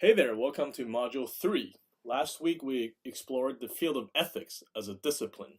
Hey there, welcome to Module 3. Last week we explored the field of ethics as a discipline.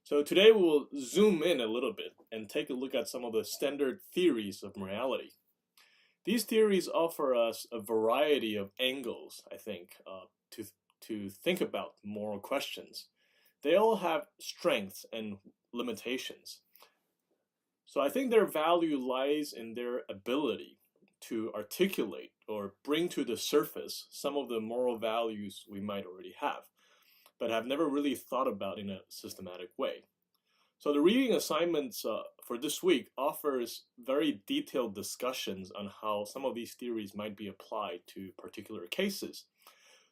So today we will zoom in a little bit and take a look at some of the standard theories of morality. These theories offer us a variety of angles, I think, to think about moral questions. They all have strengths and limitations. So I think their value lies in their ability to articulate or bring to the surface some of the moral values we might already have, but have never really thought about in a systematic way. So the reading assignments for this week offers very detailed discussions on how some of these theories might be applied to particular cases.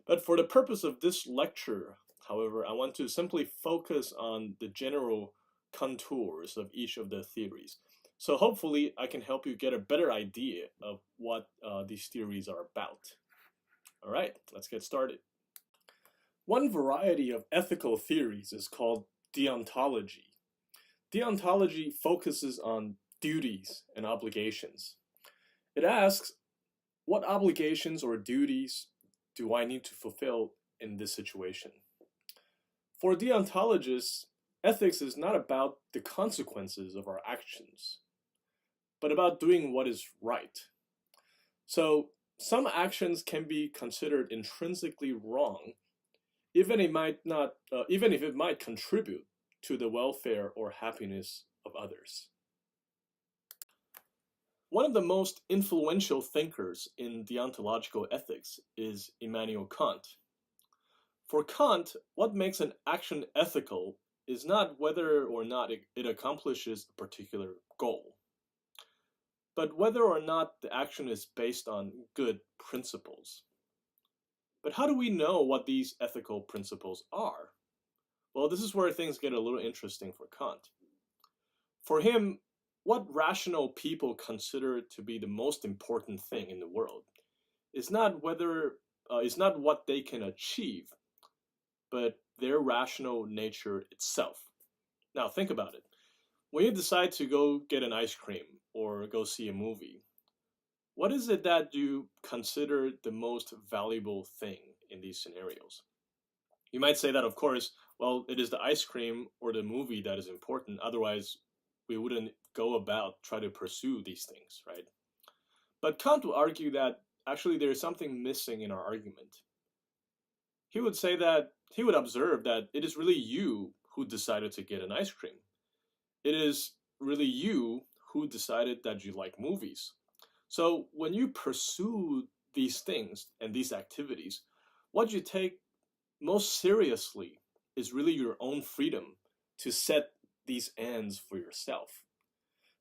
But for the purpose of this lecture, however, I want to simply focus on the general contours of each of the theories. So hopefully I can help you get a better idea of what these theories are about. All right, let's get started. One variety of ethical theories is called deontology. Deontology focuses on duties and obligations. It asks, what obligations or duties do I need to fulfill in this situation? For deontologists, ethics is not about the consequences of our actions, but about doing what is right. So some actions can be considered intrinsically wrong, even if it might contribute to the welfare or happiness of others. One of the most influential thinkers in deontological ethics is Immanuel Kant. For Kant, what makes an action ethical is not whether or not it accomplishes a particular goal, but whether or not the action is based on good principles. But how do we know what these ethical principles are? Well, this is where things get a little interesting for Kant. For him, what rational people consider to be the most important thing in the world is not what they can achieve, but their rational nature itself. Now think about it. When you decide to go get an ice cream or go see a movie, what is it that you consider the most valuable thing in these scenarios? You might say that, of course, well, it is the ice cream or the movie that is important. Otherwise, we wouldn't go about try to pursue these things, right? But Kant would argue that actually there is something missing in our argument. He would observe that it is really you who decided to get an ice cream. It is really you who decided that you like movies. So when you pursue these things and these activities, what you take most seriously is really your own freedom to set these ends for yourself.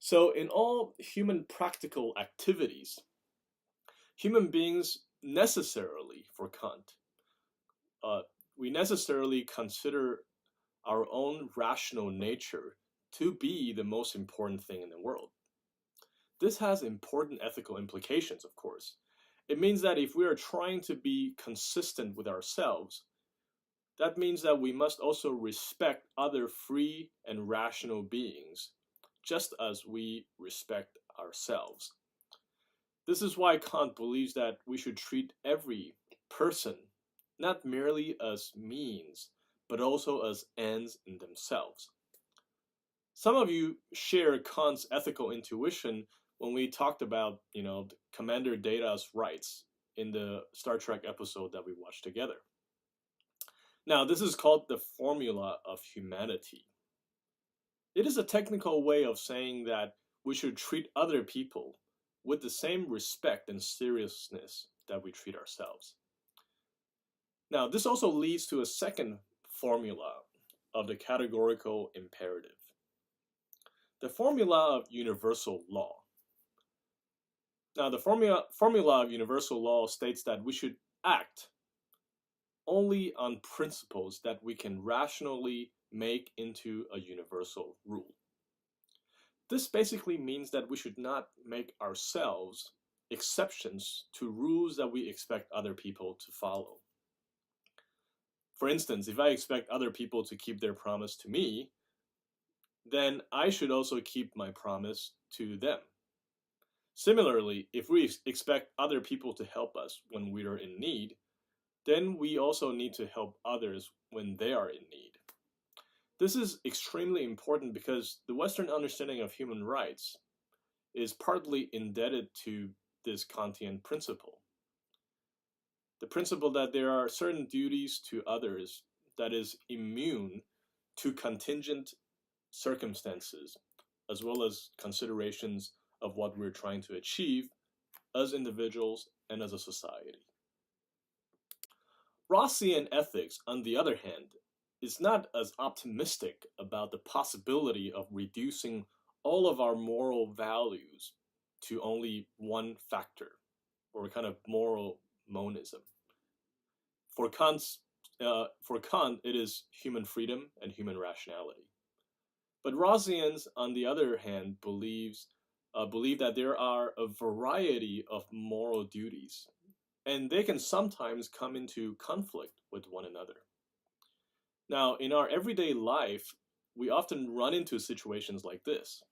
So in all human practical activities, human beings necessarily, for Kant, we necessarily consider our own rational nature to be the most important thing in the world. This has important ethical implications, of course. It means that if we are trying to be consistent with ourselves, that means that we must also respect other free and rational beings, just as we respect ourselves. This is why Kant believes that we should treat every person not merely as means, but also as ends in themselves. Some of you share Kant's ethical intuition when we talked about, Commander Data's rights in the Star Trek episode that we watched together. Now, this is called the formula of humanity. It is a technical way of saying that we should treat other people with the same respect and seriousness that we treat ourselves. Now, this also leads to a second formula of the categorical imperative, the formula of universal law. Now, the formula of universal law states that we should act only on principles that we can rationally make into a universal rule. This basically means that we should not make ourselves exceptions to rules that we expect other people to follow. For instance, if I expect other people to keep their promise to me, then I should also keep my promise to them. Similarly, if we expect other people to help us when we are in need, then we also need to help others when they are in need. This is extremely important because the Western understanding of human rights is partly indebted to this Kantian principle. The principle that there are certain duties to others that is immune to contingent circumstances, as well as considerations of what we're trying to achieve as individuals and as a society. Rossian ethics, on the other hand, is not as optimistic about the possibility of reducing all of our moral values to only one factor, or kind of moral monism. For Kant, it is human freedom and human rationality. But Rossians, on the other hand, believe that there are a variety of moral duties, and they can sometimes come into conflict with one another. Now, in our everyday life, we often run into situations like this,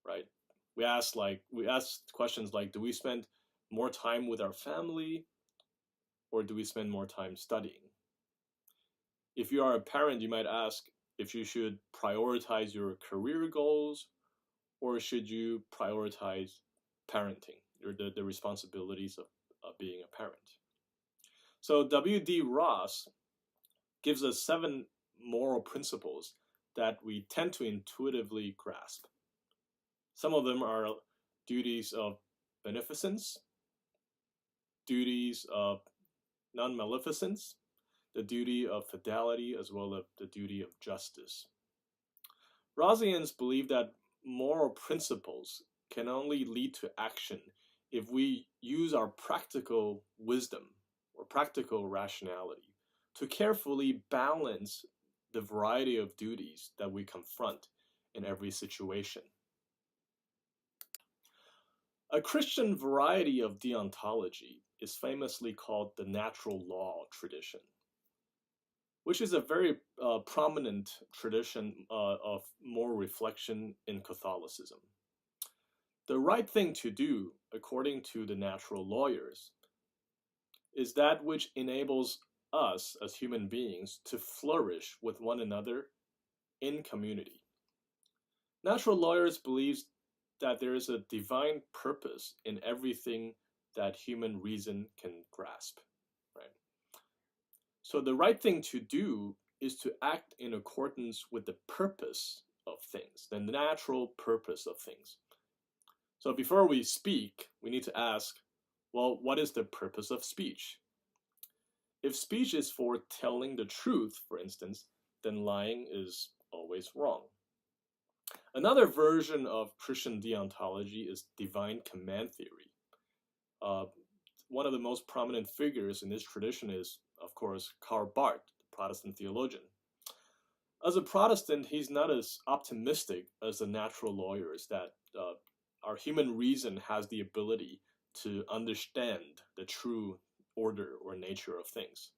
right? We ask questions like, do we spend more time with our family, or do we spend more time studying? If you are a parent, you might ask if you should prioritize your career goals, or should you prioritize parenting, or the responsibilities of being a parent. So W.D. Ross gives us 7 moral principles that we tend to intuitively grasp. Some of them are duties of beneficence, duties of non-maleficence, the duty of fidelity, as well as the duty of justice. Rossians believe that moral principles can only lead to action if we use our practical wisdom or practical rationality to carefully balance the variety of duties that we confront in every situation. A Christian variety of deontology is famously called the natural law tradition, which is a very prominent tradition of moral reflection in Catholicism. The right thing to do, according to the natural lawyers, is that which enables us as human beings to flourish with one another in community. Natural lawyers believe that there is a divine purpose in everything that human reason can grasp. Right? So the right thing to do is to act in accordance with the purpose of things, the natural purpose of things. So before we speak, we need to ask, well, what is the purpose of speech? If speech is for telling the truth, for instance, then lying is always wrong. Another version of Christian deontology is divine command theory. One of the most prominent figures in this tradition is, of course, Karl Barth, the Protestant theologian. As a Protestant, he's not as optimistic as the natural lawyers that our human reason has the ability to understand the true order or nature of things.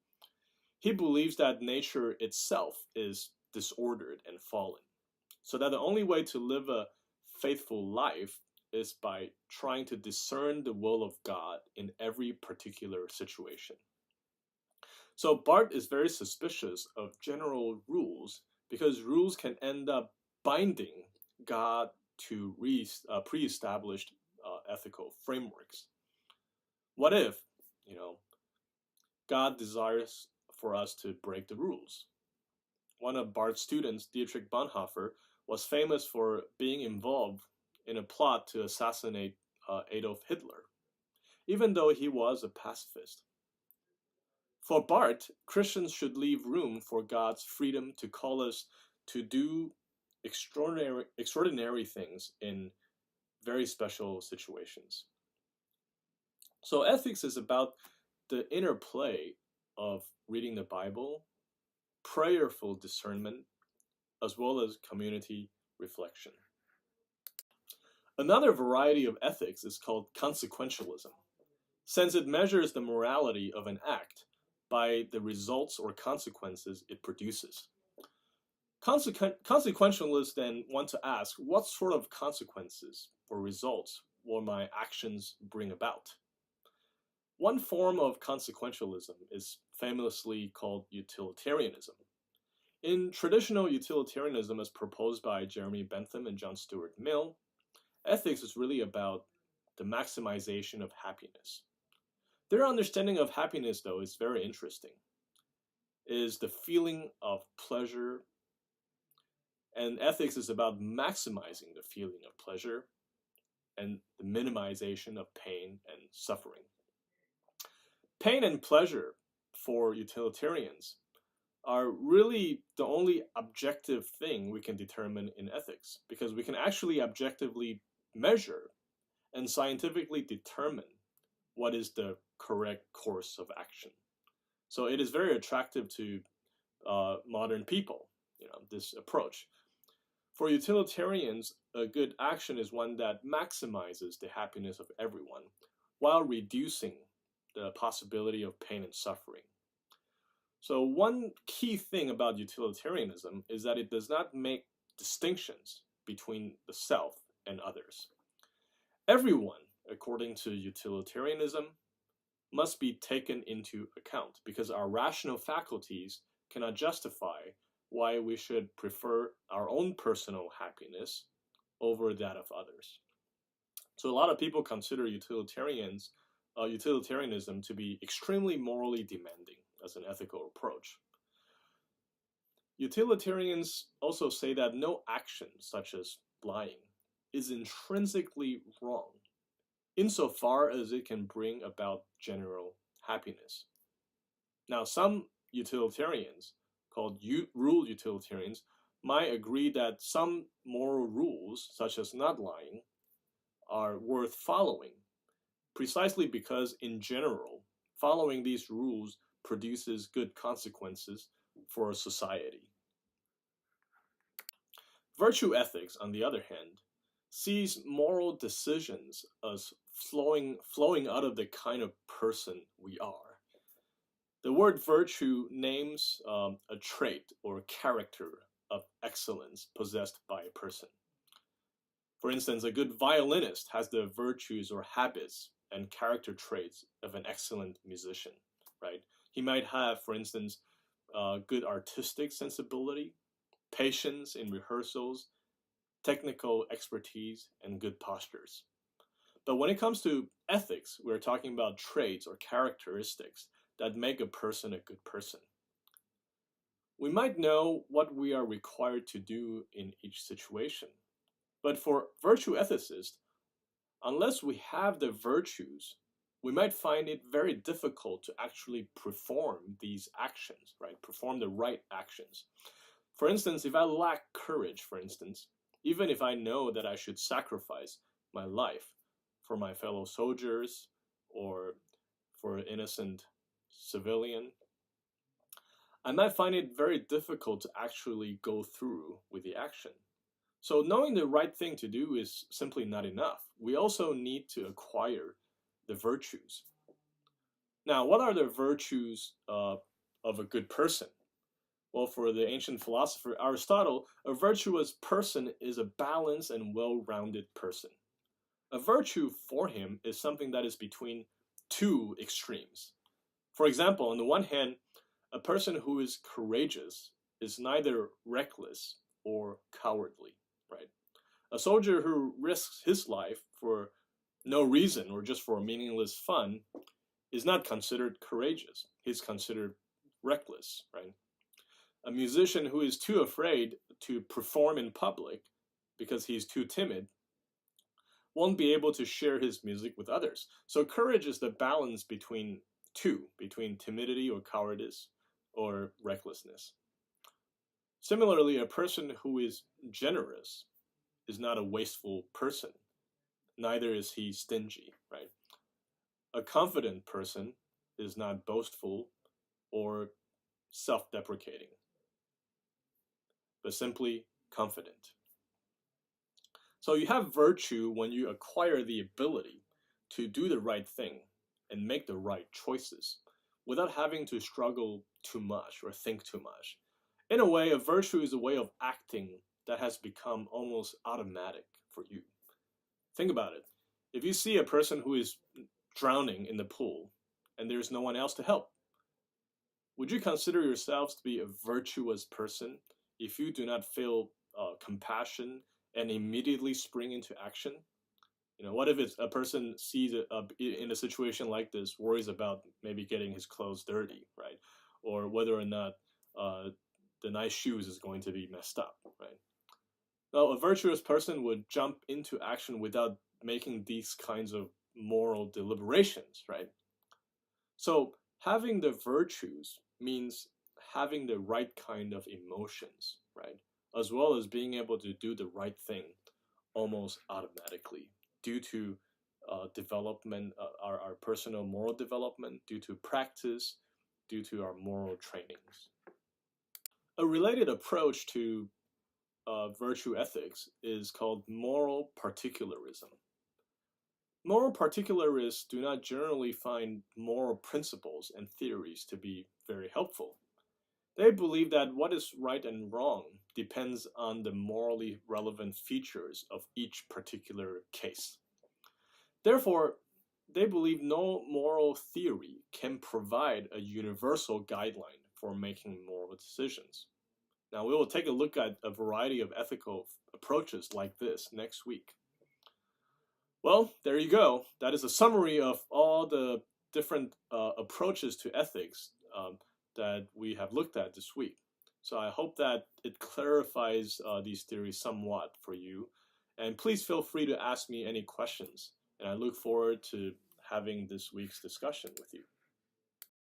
He believes that nature itself is disordered and fallen, so that the only way to live a faithful life is by trying to discern the will of God in every particular situation. So Barth is very suspicious of general rules because rules can end up binding God to pre-established ethical frameworks. What if, God desires for us to break the rules? One of Barth's students, Dietrich Bonhoeffer, was famous for being involved in a plot to assassinate Adolf Hitler, even though he was a pacifist. For Barth, Christians should leave room for God's freedom to call us to do extraordinary things in very special situations. So ethics is about the interplay of reading the Bible, prayerful discernment, as well as community reflection. Another variety of ethics is called consequentialism, since it measures the morality of an act by the results or consequences it produces. Consequentialists then want to ask what sort of consequences or results what my actions bring about. One form of consequentialism is famously called utilitarianism. In traditional utilitarianism, as proposed by Jeremy Bentham and John Stuart Mill, ethics is really about the maximization of happiness. Their understanding of happiness, though, is very interesting. It is the feeling of pleasure, and ethics is about maximizing the feeling of pleasure and the minimization of pain and suffering. Pain and pleasure for utilitarians are really the only objective thing we can determine in ethics, because we can actually objectively measure and scientifically determine what is the correct course of action. So it is very attractive to modern people, this approach. For utilitarians, a good action is one that maximizes the happiness of everyone while reducing the possibility of pain and suffering. So one key thing about utilitarianism is that it does not make distinctions between the self and others. Everyone, according to utilitarianism, must be taken into account because our rational faculties cannot justify why we should prefer our own personal happiness over that of others. So a lot of people consider utilitarianism to be extremely morally demanding as an ethical approach. Utilitarians also say that no action, such as lying, is intrinsically wrong, insofar as it can bring about general happiness. Now, some utilitarians, called rule utilitarians, might agree that some moral rules, such as not lying, are worth following, precisely because, in general, following these rules produces good consequences for a society. Virtue ethics, on the other hand, sees moral decisions as flowing out of the kind of person we are. The word virtue names a trait or character of excellence possessed by a person. For instance, a good violinist has the virtues or habits and character traits of an excellent musician, right? He might have, for instance, good artistic sensibility, patience in rehearsals, technical expertise, and good postures. But when it comes to ethics, we're talking about traits or characteristics that make a person a good person. We might know what we are required to do in each situation, but for virtue ethicists, unless we have the virtues, we might find it very difficult to actually perform these actions, right? Perform the right actions. For instance, if I lack courage, for instance, even if I know that I should sacrifice my life for my fellow soldiers or for an innocent civilian, I might find it very difficult to actually go through with the action. So knowing the right thing to do is simply not enough. We also need to acquire the virtues. Now, what are the virtues of a good person? Well, for the ancient philosopher Aristotle, a virtuous person is a balanced and well-rounded person. A virtue for him is something that is between two extremes. For example, on the one hand, a person who is courageous is neither reckless or cowardly, right? A soldier who risks his life for no reason or just for meaningless fun is not considered courageous. He's considered reckless, right? A musician who is too afraid to perform in public because he's too timid won't be able to share his music with others. So courage is the balance between between timidity or cowardice or recklessness. Similarly, a person who is generous is not a wasteful person. Neither is he stingy, right? A confident person is not boastful or self-deprecating, but simply confident. So you have virtue when you acquire the ability to do the right thing and make the right choices without having to struggle too much or think too much. In a way, a virtue is a way of acting that has become almost automatic for you. Think about it. If you see a person who is drowning in the pool and there's no one else to help, would you consider yourselves to be a virtuous person if you do not feel compassion and immediately spring into action? What if it's a person sees in a situation like this, worries about maybe getting his clothes dirty, right? Or whether or not uh, the nice shoes is going to be messed up, right? Now, a virtuous person would jump into action without making these kinds of moral deliberations, right? So having the virtues means having the right kind of emotions, right? As well as being able to do the right thing almost automatically due to development, our personal moral development, due to practice, due to our moral trainings. A related approach to virtue ethics is called moral particularism. Moral particularists do not generally find moral principles and theories to be very helpful. They believe that what is right and wrong depends on the morally relevant features of each particular case. Therefore, they believe no moral theory can provide a universal guideline for making moral decisions. Now, we will take a look at a variety of ethical approaches like this next week. Well, there you go. That is a summary of all the different approaches to ethics that we have looked at this week. So I hope that it clarifies these theories somewhat for you. And please feel free to ask me any questions. And I look forward to having this week's discussion with you.